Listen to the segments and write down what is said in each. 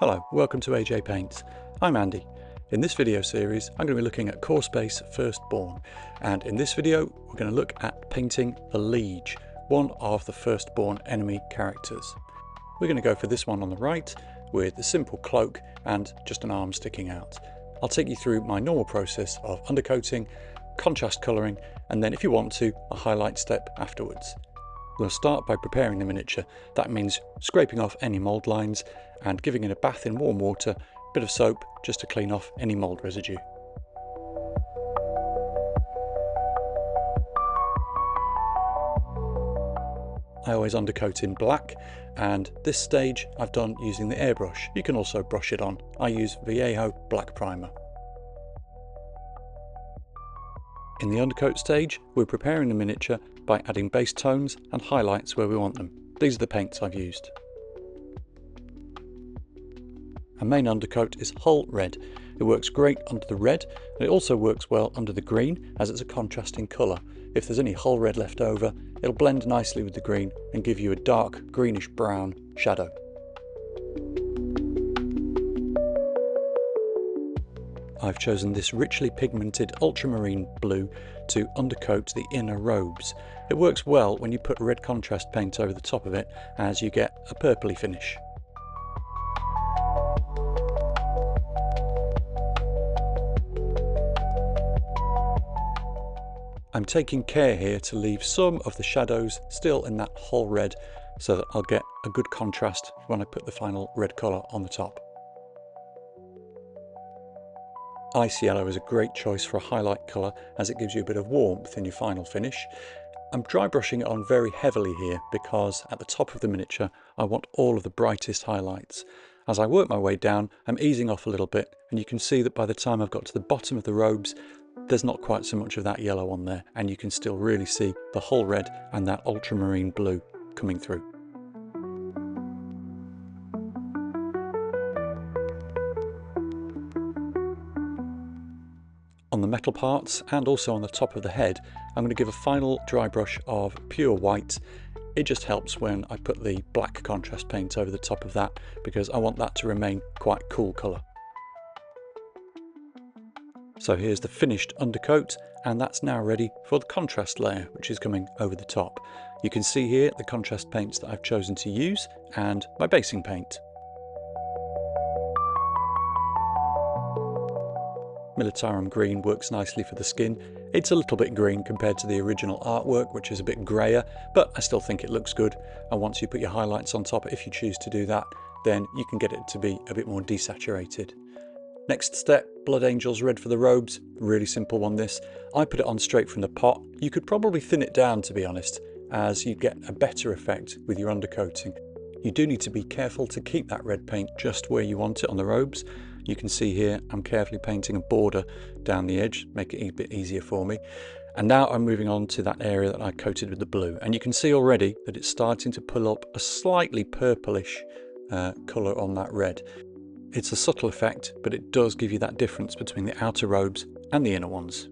Hello, welcome to AJ Paints. I'm Andy. In this video series I'm going to be looking at Core Space Firstborn, and in this video we're going to look at painting the Liege, one of the Firstborn enemy characters. We're going to go for this one on the right with a simple cloak and just an arm sticking out. I'll take you through my normal process of undercoating, contrast colouring, and then if you want to, a highlight step afterwards. We'll start by preparing the miniature. That means scraping off any mould lines and giving it a bath in warm water, bit of soap just to clean off any mould residue. I always undercoat in black, and this stage I've done using the airbrush. You can also brush it on. I use Vallejo black primer. In the undercoat stage, we're preparing the miniature by adding base tones and highlights where we want them. These are the paints I've used. Our main undercoat is Hull Red. It works great under the red, and it also works well under the green as it's a contrasting colour. If there's any Hull Red left over, it'll blend nicely with the green and give you a dark greenish brown shadow. I've chosen this richly pigmented ultramarine blue to undercoat the inner robes. It works well when you put red contrast paint over the top of it, as you get a purpley finish. I'm taking care here to leave some of the shadows still in that Hull Red so that I'll get a good contrast when I put the final red colour on the top. Ice yellow is a great choice for a highlight colour as it gives you a bit of warmth in your final finish. I'm dry brushing it on very heavily here because at the top of the miniature I want all of the brightest highlights. As I work my way down, I'm easing off a little bit, and you can see that by the time I've got to the bottom of the robes there's not quite so much of that yellow on there, and you can still really see the Hull Red and that ultramarine blue coming through. On the metal parts and also on the top of the head, I'm going to give a final dry brush of pure white. It just helps when I put the black contrast paint over the top of that because I want that to remain quite cool colour. So here's the finished undercoat, and that's now ready for the contrast layer, which is coming over the top. You can see here the contrast paints that I've chosen to use and my basing paint. Militarum green works nicely for the skin. It's a little bit green compared to the original artwork, which is a bit grayer, but I still think it looks good. And once you put your highlights on top, if you choose to do that, then you can get it to be a bit more desaturated. Next step, Blood Angels Red for the robes. Really simple one this. I put it on straight from the pot. You could probably thin it down, to be honest, as you get a better effect with your undercoating. You do need to be careful to keep that red paint just where you want it on the robes. You can see here I'm carefully painting a border down the edge, make it a bit easier for me. And now I'm moving on to that area that I coated with the blue, and you can see already that it's starting to pull up a slightly purplish colour on that red. It's a subtle effect, but it does give you that difference between the outer robes and the inner ones.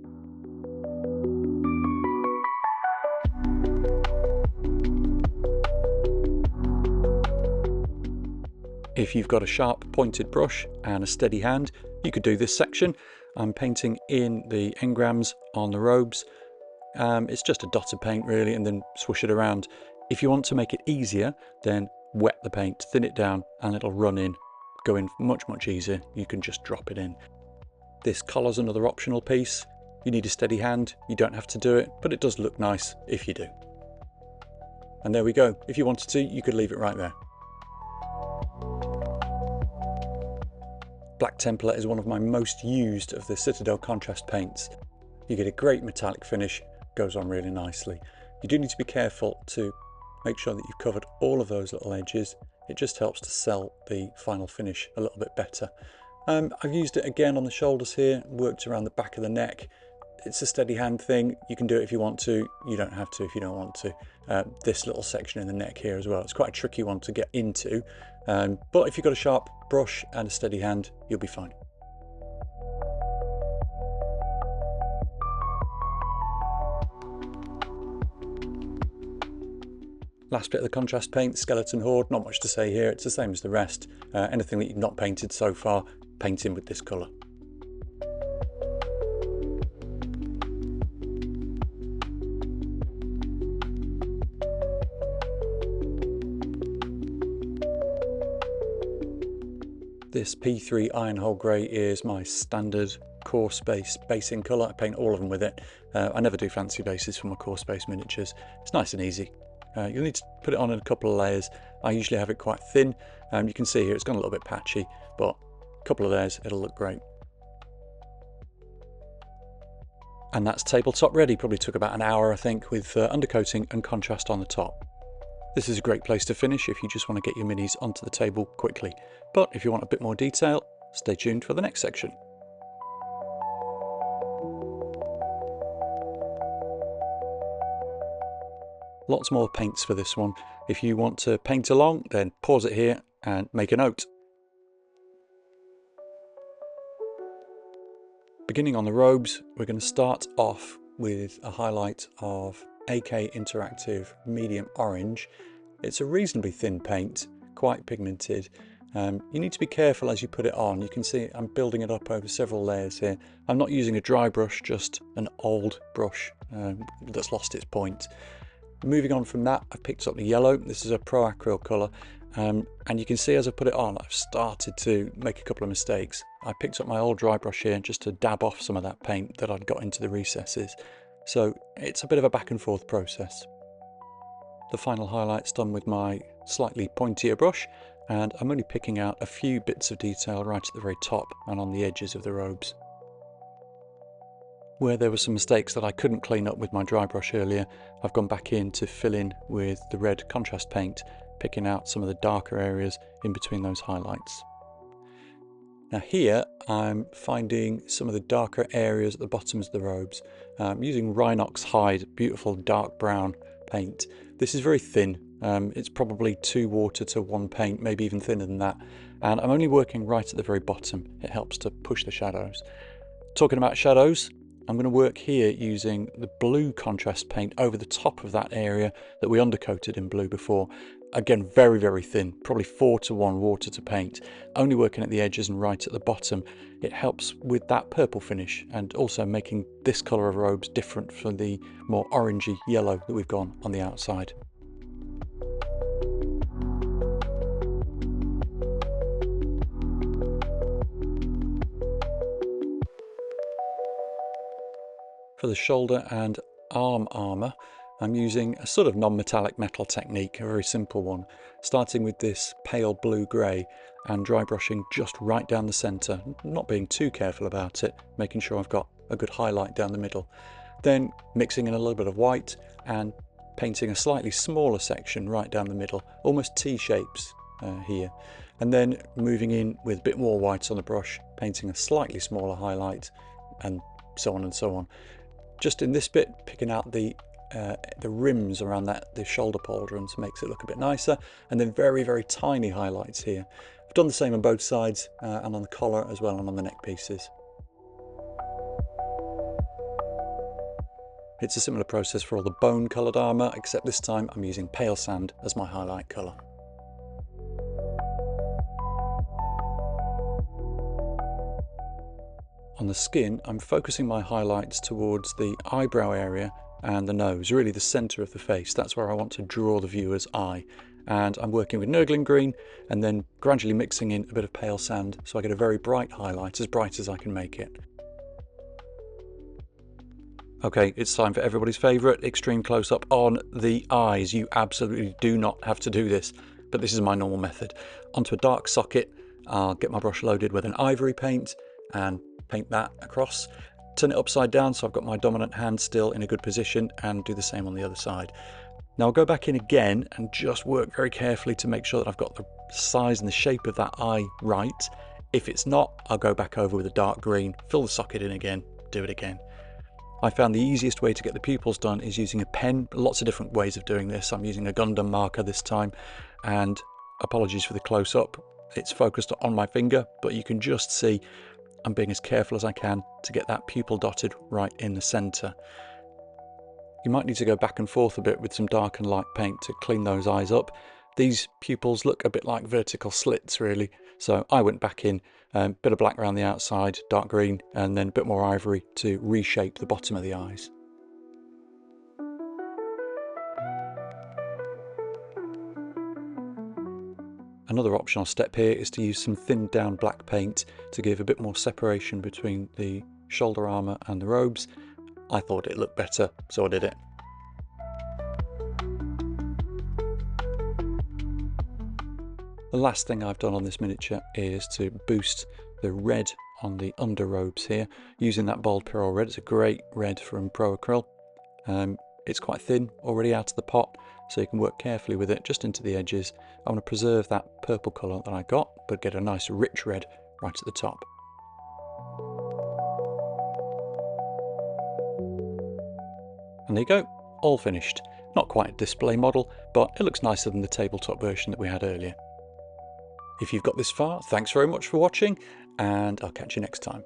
If you've got a sharp pointed brush and a steady hand, you could do this section. I'm painting in the engrams on the robes. It's just a dot of paint really, and then swoosh it around. If you want to make it easier, then wet the paint, thin it down, and it'll run in. Go in much easier. You can just drop it in. This collar's another optional piece. You need a steady hand. You don't have to do it, but it does look nice if you do. And there we go. If you wanted to, you could leave it right there. Black Templar is one of my most used of the Citadel contrast paints. You get a great metallic finish, goes on really nicely. You do need to be careful to make sure that you've covered all of those little edges. It just helps to sell the final finish a little bit better. I've used it again on the shoulders here, worked around the back of the neck. It's a steady hand thing. You can do it if you want to. You don't have to if you don't want to. This little section in the neck here as well. It's quite a tricky one to get into. But if you've got a sharp brush and a steady hand, you'll be fine. Last bit of the contrast paint, Skeleton Horde, not much to say here, it's the same as the rest. Anything that you've not painted so far, paint in with this colour. This P3 Ironhole Grey is my standard core space basing colour. I paint all of them with it. I never do fancy bases for my core space miniatures. It's nice and easy. You'll need to put it on in a couple of layers. I usually have it quite thin. You can see here it's gone a little bit patchy, but a couple of layers, it'll look great. And that's tabletop ready. Probably took about an hour, I think, with undercoating and contrast on the top. This is a great place to finish if you just want to get your minis onto the table quickly. But if you want a bit more detail, stay tuned for the next section. Lots more paints for this one. If you want to paint along, then pause it here and make a note. Beginning on the robes, we're going to start off with a highlight of AK Interactive Medium Orange. It's a reasonably thin paint, quite pigmented. You need to be careful as you put it on. You can see I'm building it up over several layers here. I'm not using a dry brush, just an old brush that's lost its point. Moving on from that, I've picked up the yellow. This is a Pro Acryl colour. And you can see as I put it on, I've started to make a couple of mistakes. I picked up my old dry brush here just to dab off some of that paint that I'd got into the recesses. So it's a bit of a back and forth process. The final highlight's done with my slightly pointier brush, and I'm only picking out a few bits of detail right at the very top and on the edges of the robes. Where there were some mistakes that I couldn't clean up with my dry brush earlier, I've gone back in to fill in with the red contrast paint, picking out some of the darker areas in between those highlights. Now here I'm finding some of the darker areas at the bottoms of the robes. I'm using Rhinox Hide, beautiful dark brown paint. This is very thin. It's probably 2 water to 1 paint, maybe even thinner than that. And I'm only working right at the very bottom. It helps to push the shadows. Talking about shadows, I'm going to work here using the blue contrast paint over the top of that area that we undercoated in blue before. Again, very, very thin, probably 4 to 1 water to paint. Only working at the edges and right at the bottom. It helps with that purple finish and also making this colour of robes different from the more orangey yellow that we've gone on the outside. For the shoulder and arm armour, I'm using a sort of non-metallic metal technique, a very simple one, starting with this pale blue-grey and dry brushing just right down the centre, not being too careful about it, making sure I've got a good highlight down the middle. Then mixing in a little bit of white and painting a slightly smaller section right down the middle, almost T-shapes here. And then moving in with a bit more white on the brush, painting a slightly smaller highlight, and so on and so on. Just in this bit, picking out the rims around the shoulder pauldrons makes it look a bit nicer, and then very, very tiny highlights here. I've done the same on both sides and on the collar as well, and on the neck pieces. It's a similar process for all the bone coloured armour, except this time I'm using pale sand as my highlight colour. On the skin, I'm focusing my highlights towards the eyebrow area and the nose, really the centre of the face. That's where I want to draw the viewer's eye. And I'm working with Nurgling green and then gradually mixing in a bit of pale sand so I get a very bright highlight, as bright as I can make it. Okay, it's time for everybody's favourite extreme close-up on the eyes. You absolutely do not have to do this, but this is my normal method. Onto a dark socket, I'll get my brush loaded with an ivory paint and paint that across. Turn it upside down so I've got my dominant hand still in a good position, and do the same on the other side. Now I'll go back in again and just work very carefully to make sure that I've got the size and the shape of that eye right. If it's not, I'll go back over with a dark green, fill the socket in again, do it again. I found the easiest way to get the pupils done is using a pen. Lots of different ways of doing this. I'm using a Gundam marker this time, and apologies for the close-up. It's focused on my finger, but you can just see I'm being as careful as I can to get that pupil dotted right in the centre. You might need to go back and forth a bit with some dark and light paint to clean those eyes up. These pupils look a bit like vertical slits really, so I went back in, bit of black around the outside, dark green, and then a bit more ivory to reshape the bottom of the eyes. Another optional step here is to use some thinned down black paint to give a bit more separation between the shoulder armour and the robes. I thought it looked better, so I did it. The last thing I've done on this miniature is to boost the red on the underrobes here, using that bold Pyrrol red. It's a great red from Pro Acryl. It's quite thin, already out of the pot, so you can work carefully with it just into the edges. I want to preserve that purple colour that I got, but get a nice rich red right at the top. And there you go, all finished. Not quite a display model, but it looks nicer than the tabletop version that we had earlier. If you've got this far, thanks very much for watching, and I'll catch you next time.